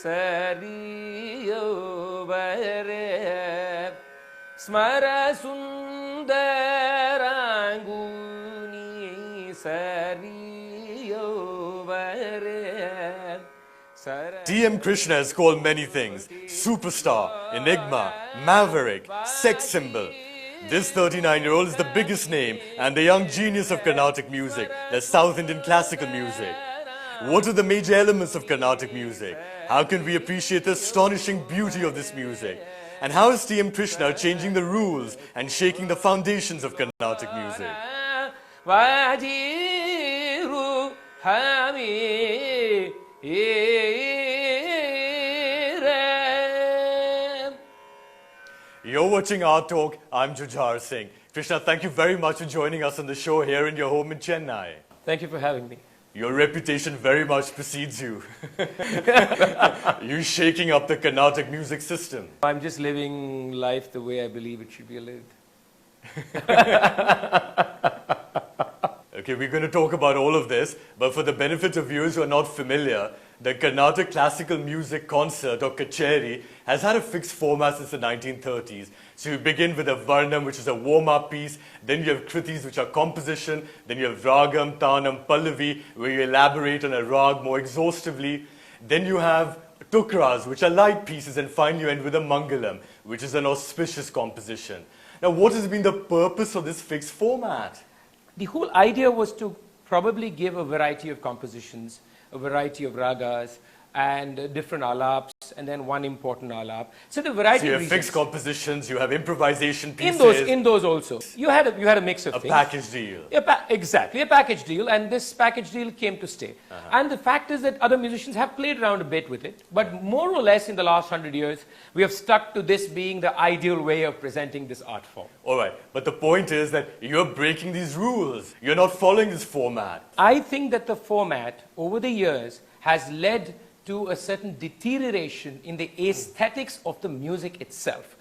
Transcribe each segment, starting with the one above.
sariyo vare smara sundaranguni sariyo vare. T.M.Krishna is called many things: superstar, enigma, maverick, sex symbol. This 39-year-old is the biggest name and the young genius of Carnatic music, the South Indian classical music. What are the major elements of Carnatic music? How can we appreciate the astonishing beauty of this music? And how is T.M.Krishna changing the rules and shaking the foundations of Carnatic music? You're watching Art Talk. I'm Jujhar Singh. Krishna, thank you very much for joining us on the show here in your home in Chennai. Thank you for having me. Your reputation very much precedes you. You're shaking up the Carnatic music system. I'm just living life the way I believe it should be lived. Okay, we're going to talk about all of this, but for the benefit of viewers who are not familiar, the Carnatic classical music concert or kacheri has had a fixed format since the 1930s. So you begin with a varnam, which is a warm-up piece, then you have kritis, which are composition, then you have ragam, tanam, pallavi, where you elaborate on a rag more exhaustively, then you have tukras, which are light pieces, and finally you end with a mangalam, which is an auspicious composition. Now, what has been the purpose of this fixed format? The whole idea was to probably give a variety of compositions, a variety of ragas, and different alaps, and then one important alap. So the variety. So you have of fixed compositions, you have improvisation pieces. In those also, you had a mix of things. A package deal. Exactly, a package deal, and this package deal came to stay. And the fact is that other musicians have played around a bit with it, but more or less in the last 100 years, we have stuck to this being the ideal way of presenting this art form. All right, but the point is that you're breaking these rules. You're not following this format. I think that the format over the years has led to a certain deterioration in the aesthetics of the music itself.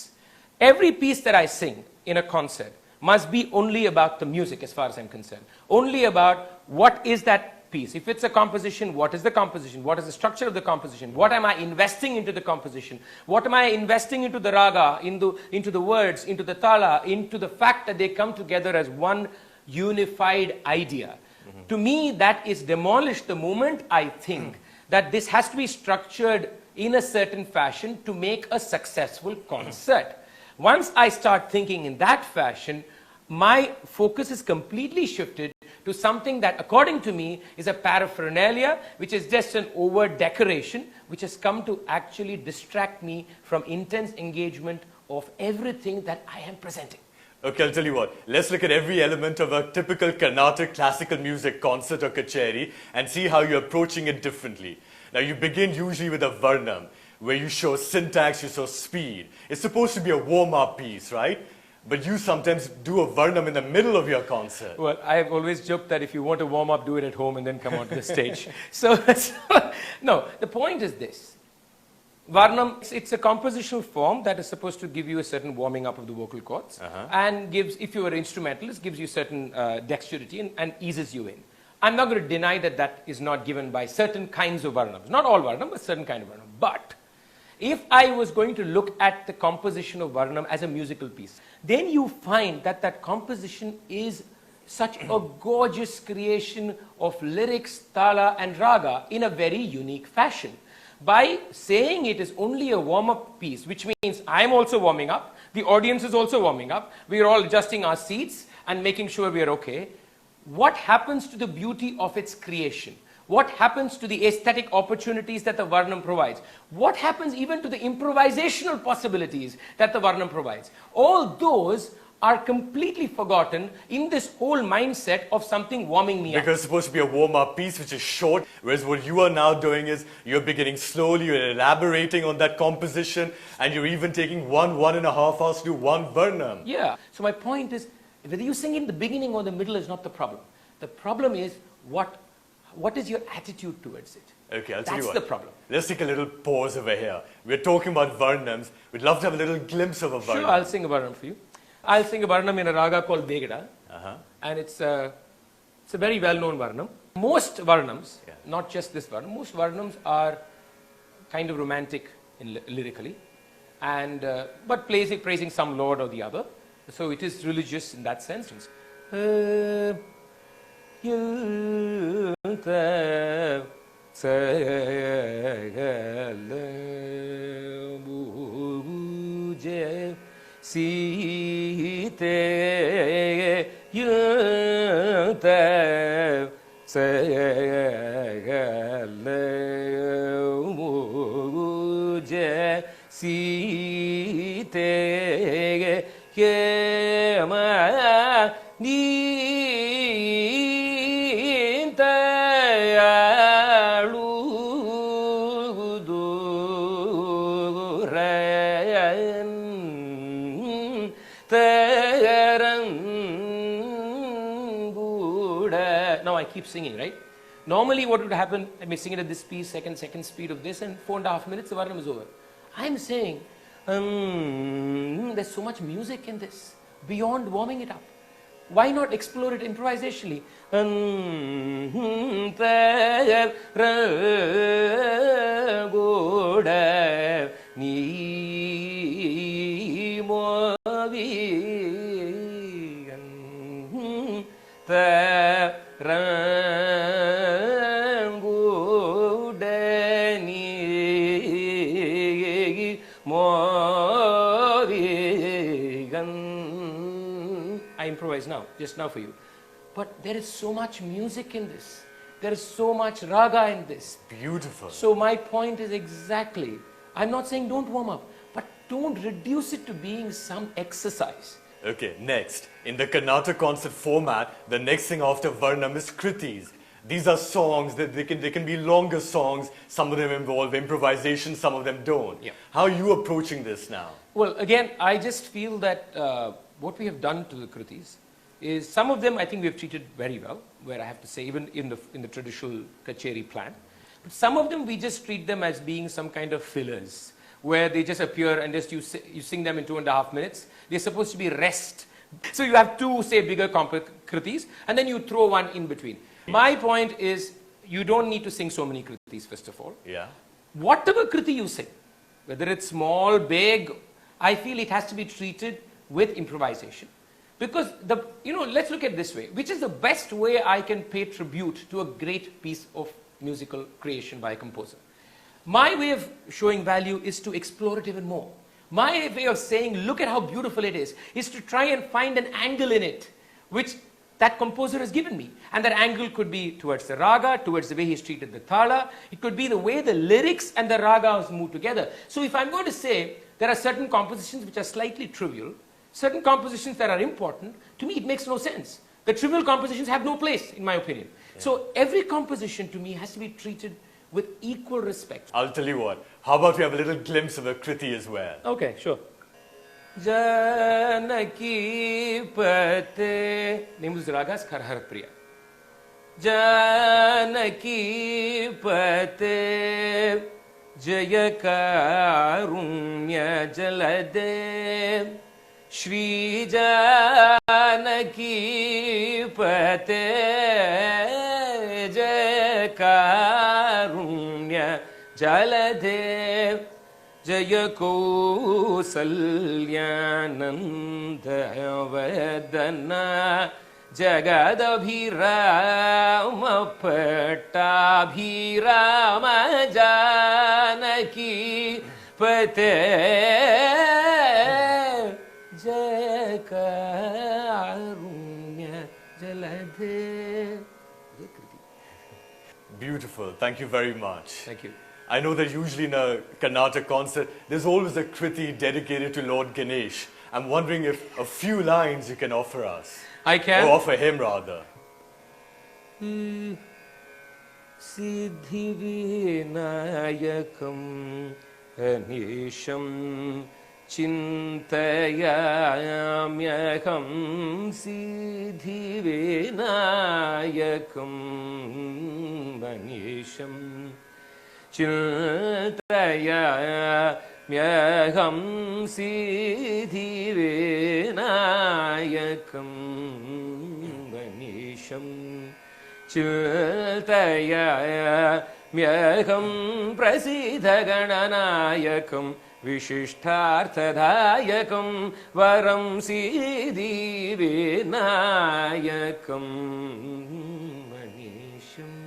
Every piece that I sing in a concert must be only about the music as far as I'm concerned. Only about what is that piece. If it's a composition, what is the composition? What is the structure of the composition? What am I investing into the composition? What am I investing into the raga, into the words, into the tala, into the fact that they come together as one unified idea? To me, that is demolished the moment I think that this has to be structured in a certain fashion to make a successful concert. Once I start thinking in that fashion, my focus is completely shifted to something that, according to me, is a paraphernalia, which is just an over decoration, which has come to actually distract me from intense engagement of everything that I am presenting. Okay, I'll tell you what. Let's look at every element of a typical Carnatic classical music concert or kacheri and see how you're approaching it differently. Now, you begin usually with a varnam, where you show syntax, you show speed. It's supposed to be a warm-up piece, right? But you sometimes do a varnam in the middle of your concert. Well, I've always joked that if you want to warm up, do it at home and then come onto the stage. No, the point is this. Varnam, it's a compositional form that is supposed to give you a certain warming up of the vocal cords and gives, if you are an instrumentalist, gives you certain dexterity and eases you in. I'm not going to deny that that is not given by certain kinds of varnams. Not all varnam, but certain kind of varnam. But if I was going to look at the composition of varnam as a musical piece, then you find that that composition is such a gorgeous creation of lyrics, tala and raga in a very unique fashion. By saying it is only a warm-up piece, which means I'm also warming up, the audience is also warming up, we are all adjusting our seats and making sure we are okay. What happens to the beauty of its creation? What happens to the aesthetic opportunities that the varnam provides? What happens even to the improvisational possibilities that the varnam provides? All those are completely forgotten in this whole mindset of something warming me up. Because it's supposed to be a warm-up piece which is short, whereas what you are now doing is you're beginning slowly, you're elaborating on that composition, and you're even taking 1.5 hours to do one varnam. Yeah. So my point is, whether you sing in the beginning or the middle is not the problem. The problem is what is your attitude towards it? Okay, I'll tell you what. That's the problem. Let's take a little pause over here. We're talking about varnams. We'd love to have a little glimpse of a varnam. Sure, I'll sing a varnam for you. I'll sing a varnam in a raga called Begada, and it's a very well-known varnam. Most varnams, not just this varnam, most varnams are kind of romantic lyrically, and but praising some lord or the other. So it is religious in that sense. Now I keep singing, right? Normally what would happen, I may sing it at this speed, second speed of this, and 4.5 minutes, the varnam is over. I'm saying, there's so much music in this, beyond warming it up. Why not explore it improvisationally? I improvise now, just now for you. But there is so much music in this. There is so much raga in this. Beautiful. So my point is exactly, I'm not saying don't warm up, but don't reduce it to being some exercise. Okay, next. In the Carnatic concert format, the next thing after varnam is kritis. These are songs that they can be longer songs. Some of them involve improvisation, some of them don't. Yeah. How are you approaching this now? Well, again, I just feel that what we have done to the kritis is some of them I think we have treated very well, where I have to say even in the traditional kacheri plan. But some of them we just treat them as being some kind of fillers, where they just appear and just you sing them in 2.5 minutes. They're supposed to be rest. So you have two, say, bigger kritis, and then you throw one in between. My point is, you don't need to sing so many kritis, first of all. Yeah. Whatever kriti you sing, whether it's small, big, I feel it has to be treated with improvisation. Because, let's look at it this way. Which is the best way I can pay tribute to a great piece of musical creation by a composer? My way of showing value is to explore it even more. My way of saying, look at how beautiful it is to try and find an angle in it, which that composer has given me. And that angle could be towards the raga, towards the way he's treated the thala. It could be the way the lyrics and the ragas move together. So if I'm going to say there are certain compositions which are slightly trivial, certain compositions that are important, to me it makes no sense. The trivial compositions have no place, in my opinion. Yeah. So every composition to me has to be treated with equal respect. I'll tell you what, how about we have a little glimpse of a kriti as well? Okay, sure. Janaki pate, name of the raga is Karhar Priya. Janaki pate, Jaya Karunya Jalade, Shri Janaki pate, Jaya Karunya Jalade, Jaya Kausalyananda Vadana Jagadabhirama Pattabhirama Janaki Pate Jaya Karunya Jalade. Beautiful. Thank you very much. Thank you. I know that usually in a Carnatic concert, there's always a kriti dedicated to Lord Ganesh. I'm wondering if a few lines you can offer us. I can. Or offer him rather. Siddhi Vinayakam Anisham Chintayamyakam Siddhi Vinayakam Anisham Chintayamyakam Siddhi Vinayakam Vanisham Chintayamyakam म्यहं प्रसीदगणनायकं विशिष्टार्थदायकं वरं सिद्धिविनायकं मनीषम्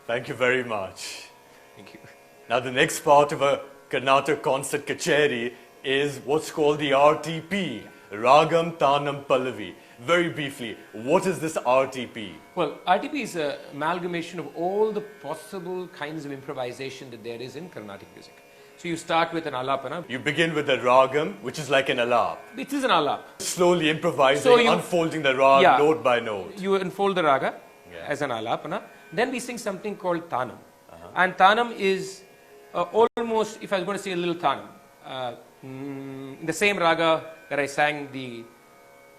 Thank you very much. Thank you. Now the next part of a Carnatic concert kacheri is what's called the RTP, Ragam Tanam Pallavi. Very briefly, what is this RTP? Well, RTP is an amalgamation of all the possible kinds of improvisation that there is in Carnatic music. So you start with an alapana. You begin with the ragam, which is like an alap. It is an alap. Slowly improvising, So you- unfolding the rag Yeah. note by note. You unfold the raga Yeah. as an alapana. Then we sing something called tanam. And tanam is almost, if I was going to say a little tanam, in the same raga that I sang the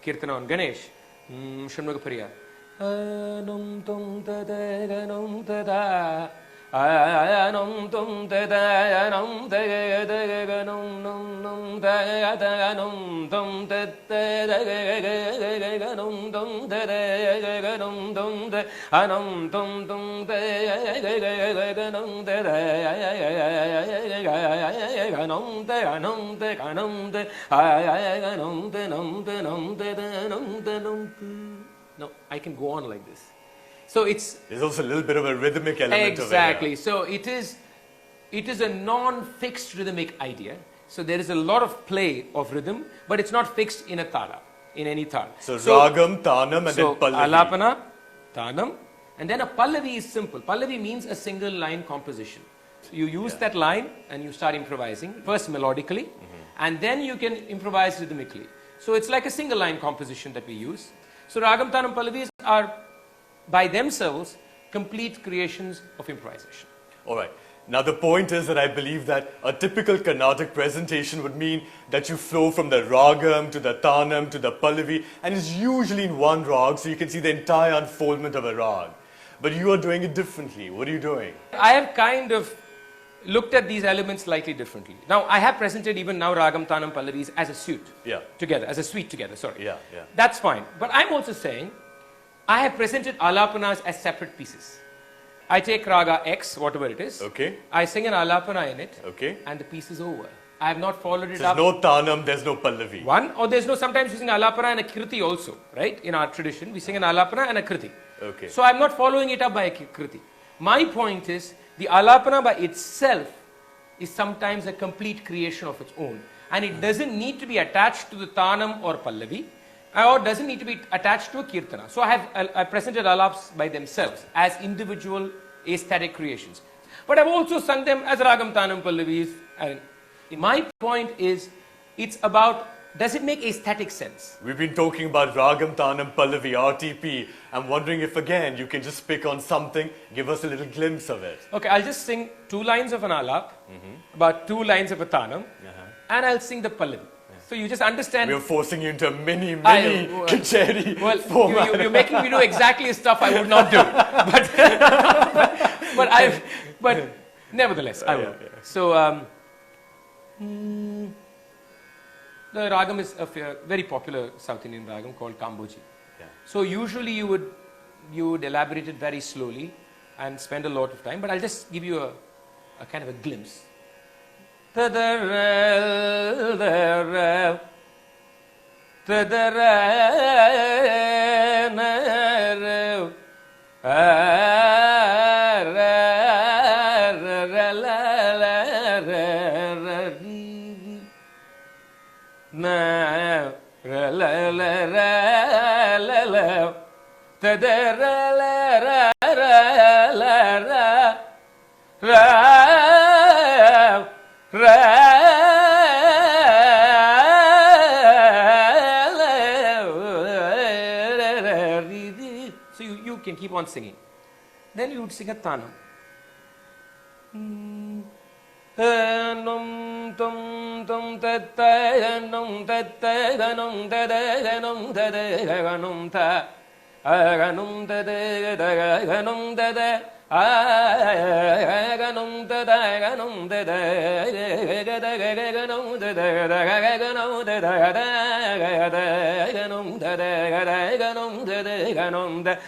Kirtana on Ganesh, Shanmugapariya. Anum tum tada ganum tada anum tum tada anum tada ganum num num tada anum tum tada ganum tum tada ganum tum tada anum tum tum tada ganum tada ganum tada anum tada ganum tada No, I can go on like this. So it's There's also a little bit of a rhythmic element exactly. of it. So it is a non-fixed rhythmic idea. So there is a lot of play of rhythm, but it's not fixed in a tala, in any tala. So ragam, tanam, and So then pallavi. alapana, tanam, and then a pallavi is simple. Pallavi means a single line composition. So you use that line and you start improvising, first melodically, and then you can improvise rhythmically. So it's like a single line composition that we use. So ragam, tanam, pallavis are by themselves complete creations of improvisation. All right. Now the point is that I believe that a typical Carnatic presentation would mean that you flow from the ragam to the tanam to the pallavi, and it's usually in one rag, so you can see the entire unfoldment of a rag. But you are doing it differently. What are you doing? I have kind of looked at these elements slightly differently. Now, I have presented even now Ragam, Tanam, Pallavis as a suite together, as a suite together, sorry. Yeah. That's fine. But I'm also saying, I have presented alapanas as separate pieces. I take Raga X, whatever it is. Okay. I sing an alapana in it. Okay. And the piece is over. I have not followed it There's up. no tanam, there's no pallavi. One, or there's no, sometimes we sing alapana and a kriti also, right? In our tradition, we sing an alapana and a kriti. Okay. So I'm not following it up by a kriti. My point is, the alapana by itself is sometimes a complete creation of its own. And it doesn't need to be attached to the tanam or pallavi, or doesn't need to be attached to a kirtana. So I presented alaps by themselves as individual aesthetic creations. But I've also sung them as ragam, tanam, pallavis. And my point is, it's about, does it make aesthetic sense? We've been talking about ragam, tanam, pallavi, RTP. I'm wondering if again you can just pick on something, give us a little glimpse of it. Okay, I'll just sing 2 lines of an alap, about 2 lines of a tanam, and I'll sing the pallavi. So you just understand. We're forcing you into a mini kacheri Well, you're making me do exactly stuff I would not do. But nevertheless, I will. So the ragam is a very popular South Indian ragam called Kamboji. So usually you would elaborate it very slowly and spend a lot of time. But I'll just give you a kind of a glimpse. So you can keep on singing. Then you would sing a tanam. Num tum tum tata num tata num tata num tata num ta num tata num tata Ganum da da ganum da da ganum da da ganum da da ganum da da ganum da da ganum da ganum da da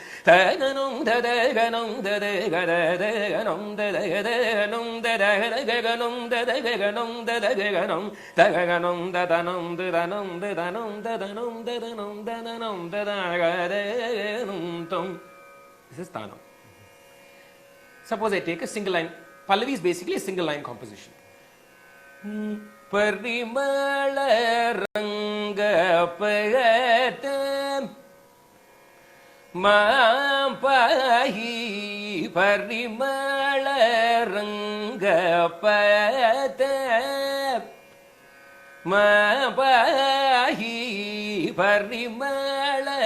ganum da da ganum da da ganum da da ganum da da ganum da da ganum da da ganum da danum da danum da danum da danum da danum da danum da danum. This is Tanam. Suppose I take a single line. Pallavi is basically a single line composition. Parimala ranga payate Mampahi parimala ranga payate Mampahi parimala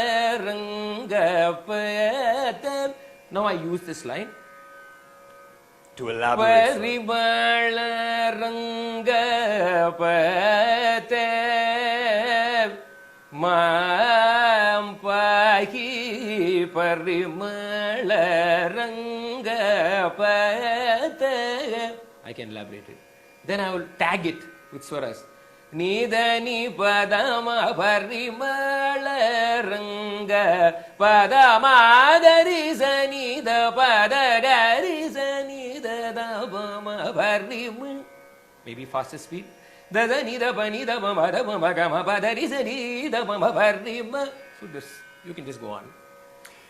ranga payate. Now I use this line to elaborate. Parimala ranga pate Mampahi parimala ranga pate. I can elaborate it. Then I will tag it with swaras. Nidani padama parimala ranga padama garisa nida pada garisa nida dabama parimala. Maybe faster speed. Dada nida panida bama dabama gama padarisa nida bama parimala. So this, you can just go on.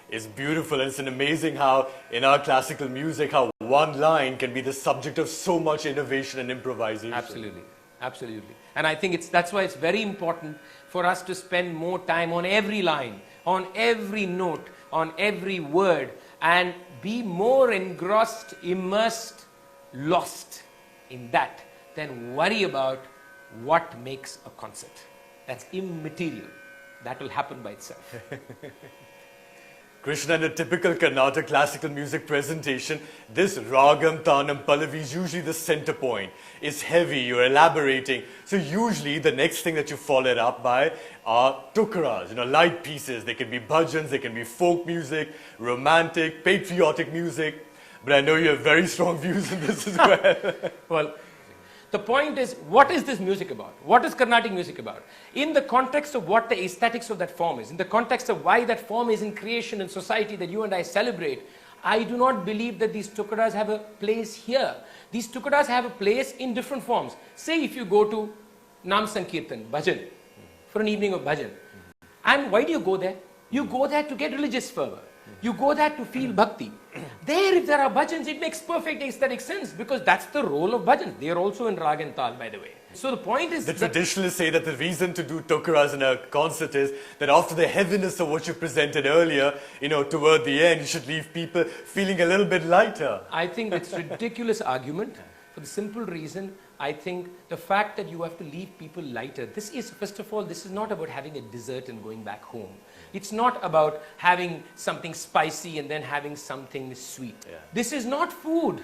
It's beautiful, and it's amazing how in our classical music, how one line can be the subject of so much innovation and improvisation. Absolutely. Absolutely. And I think that's why it's very important for us to spend more time on every line, on every note, on every word, and be more engrossed, immersed, lost in that than worry about what makes a concert. That's immaterial. That will happen by itself. Krishna, in a typical Carnatic classical music presentation, this ragam, tanam, pallavi is usually the center point. It's heavy, you're elaborating. So usually the next thing that you follow it up by are tukras, light pieces. They can be bhajans, they can be folk music, romantic, patriotic music. But I know you have very strong views in this as well. Well, the point is, what is this music about? What is Carnatic music about? In the context of what the aesthetics of that form is, in the context of why that form is in creation and society that you and I celebrate, I do not believe that these tukadas have a place here. These tukadas have a place in different forms. Say if you go to Nam Sankirtan, bhajan, for an evening of bhajan. And why do you go there? You go there to get religious fervor. You go there to feel bhakti. There, if there are bhajans, it makes perfect aesthetic sense because that's the role of bhajans. They are also in rag and tal, by the way. So the point is the traditionalists say that the reason to do tukaras in a concert is that after the heaviness of what you presented earlier, toward the end, you should leave people feeling a little bit lighter. I think that's a ridiculous argument for the simple reason. I think the fact that you have to leave people lighter, first of all, this is not about having a dessert and going back home. It's not about having something spicy and then having something sweet. Yeah. This is not food.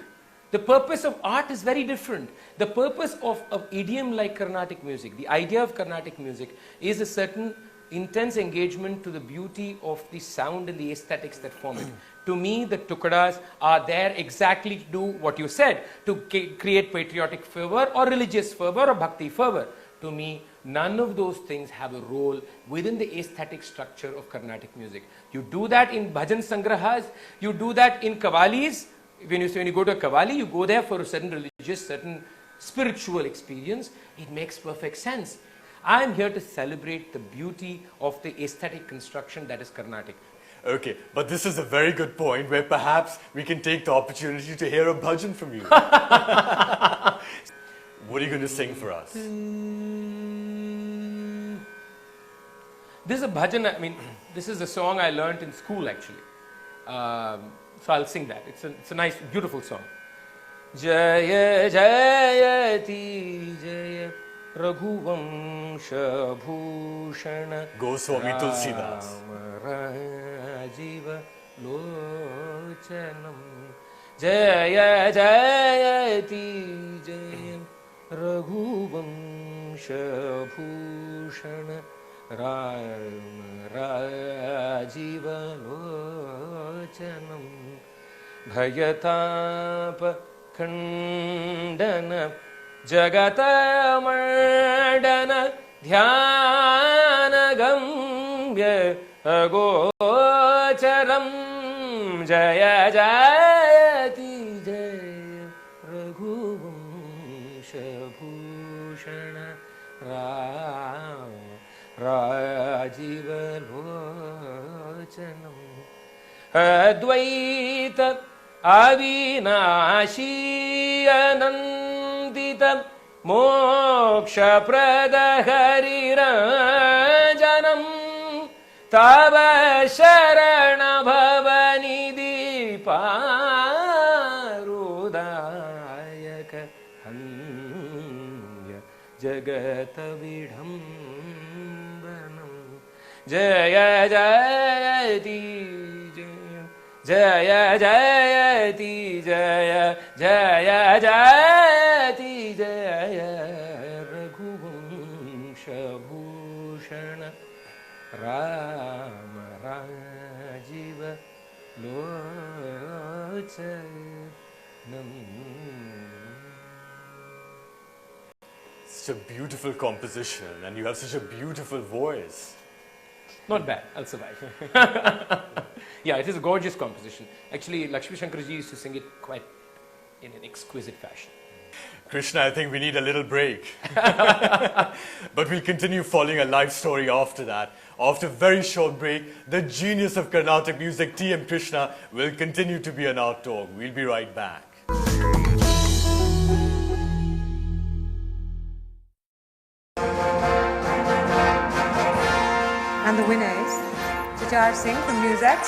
The purpose of art is very different. The purpose of idiom like Carnatic music, the idea of Carnatic music is a certain intense engagement to the beauty of the sound and the aesthetics that form it. To me, the tukadas are there exactly to do what you said, to create patriotic fervor or religious fervor or bhakti fervor. To me, none of those things have a role within the aesthetic structure of Carnatic music. You do that in bhajan sangrahas, you do that in kavalis. When you go to a kavali, you go there for a certain religious, certain spiritual experience. It makes perfect sense. I am here to celebrate the beauty of the aesthetic construction that is Carnatic. Okay, but this is a very good point where perhaps we can take the opportunity to hear a bhajan from you. What are you going to sing for us? This is a bhajan, this is a song I learnt in school actually. So I'll sing that. It's a nice, beautiful song. Jaya Jayati Jaya Raghuvansha Bhushana Goswami Tulsidas. Rajiva Lochanam Jaya Jayati Jaya Raghuvansha Bhushana Rajiva Lochanam भयताप खंडन जगतमंडन ध्यान गम्य अगोचरम जय जयति जय रघुवंश भूषण राम राजीव लोचनम अद्वैत अविनाशी अनंदित मोक्षप्रद हरिरंजनम तव शरण भवनिधि पारुदायक हन्य जगत विडम्बनम जय जयति जय जयति जय जय जयति जय Raghuvansh Bhushan Ram Rajiv लोचनम. Such a beautiful composition, and you have such a beautiful voice. Not bad, I'll survive. Yeah, it is a gorgeous composition. Actually, Lakshmi Shankarji used to sing it quite in an exquisite fashion. Krishna, I think we need a little break. But we'll continue following a life story after that. After a very short break, the genius of Carnatic music, T.M.Krishna, will continue to be on our talk. We'll be right back. And the winner is Jujhar Singh from NewsX.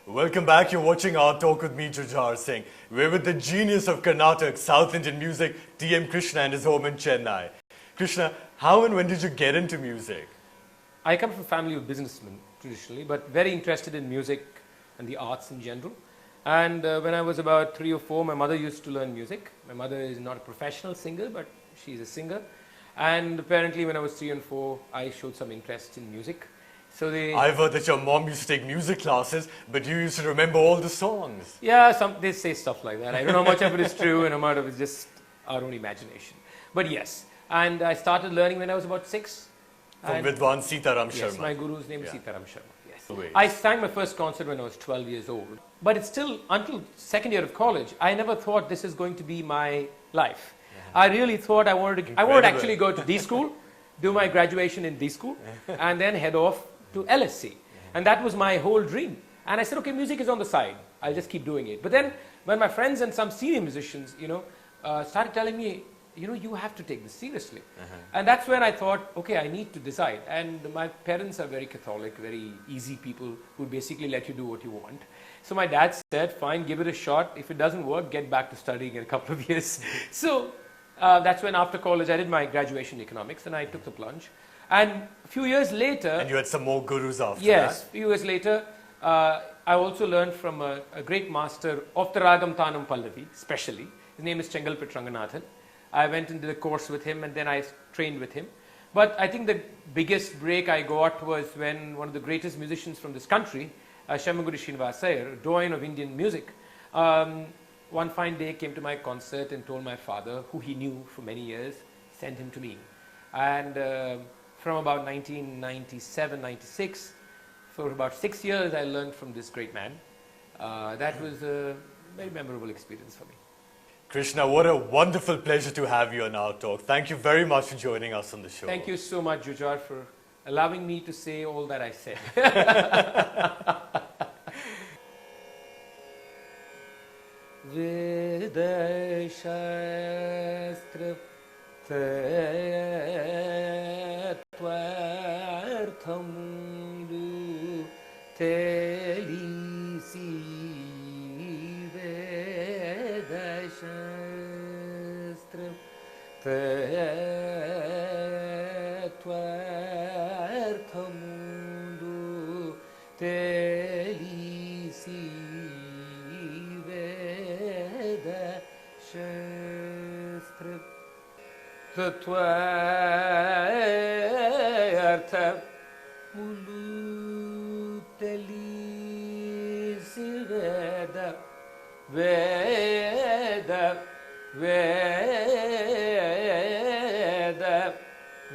Welcome back. You're watching Our Talk with me, Jujhar Singh. We're with the genius of Carnatic, South Indian music, T.M.Krishna, and his home in Chennai. Krishna, how and when did you get into music? I come from a family of businessmen traditionally, but very interested in music and the arts in general. And when I was about 3 or 4, my mother used to learn music. My mother is not a professional singer, but she's a singer. And apparently when I was 3 and 4, I showed some interest in music. So I've heard that your mom used to take music classes, but you used to remember all the songs. Yeah, they say stuff like that. I don't know how much of it is true and how much of it is just our own imagination. But yes, and I started learning when I was about 6. From Vidwan Sitaram Sharma. Yes, my guru's name is Sitaram Sharma. Yes. Wait. I sang my first concert when I was 12 years old. But it's still, until second year of college, I never thought this is going to be my life. I really thought I wanted to actually go to D school, do my graduation in D school, and then head off to LSC. And that was my whole dream. And I said, okay, music is on the side. I'll just keep doing it. But then when my friends and some senior musicians, started telling me, you have to take this seriously. And that's when I thought, okay, I need to decide. And my parents are very Catholic, very easy people who basically let you do what you want. So my dad said, fine, give it a shot. If it doesn't work, get back to studying in a couple of years. So that's when after college, I did my graduation in economics and I took the plunge. And a few years later... And you had some more gurus after that? Yes, a few years later, I also learned from a great master of the Ragam Tanam Pallavi, especially. His name is Chengalpet Ranganathan. I went into the course with him and then I trained with him. But I think the biggest break I got was when one of the greatest musicians from this country, Shamaguri Srinivas Iyer, doyen of Indian music, one fine day came to my concert and told my father, who he knew for many years, send him to me. And from about 1997, 96, for about 6 years I learned from this great man. That was a very memorable experience for me. Krishna, what a wonderful pleasure to have you on our talk. Thank you very much for joining us on the show. Thank you so much, Jujhar, for allowing me to say all that I said. Veda Shastra Tattvartham Telisi Veda Shastra Tattvartham తత్వార్థములు తెలిసి వేద శాస్త్ర తత్వార్థములు తెలిసి వేద వేద వేద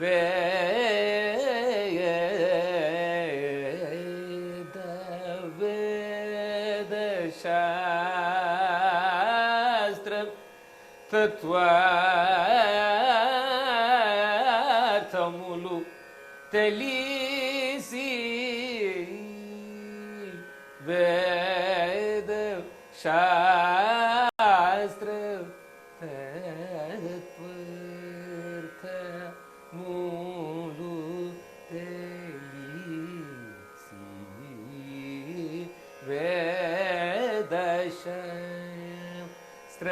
వేద వేద శాస్త్ర తత్వార్థములు తెలిసి వేద శాస్త్ర తత్వార్థములు తెలిసి వేద శాస్త్ర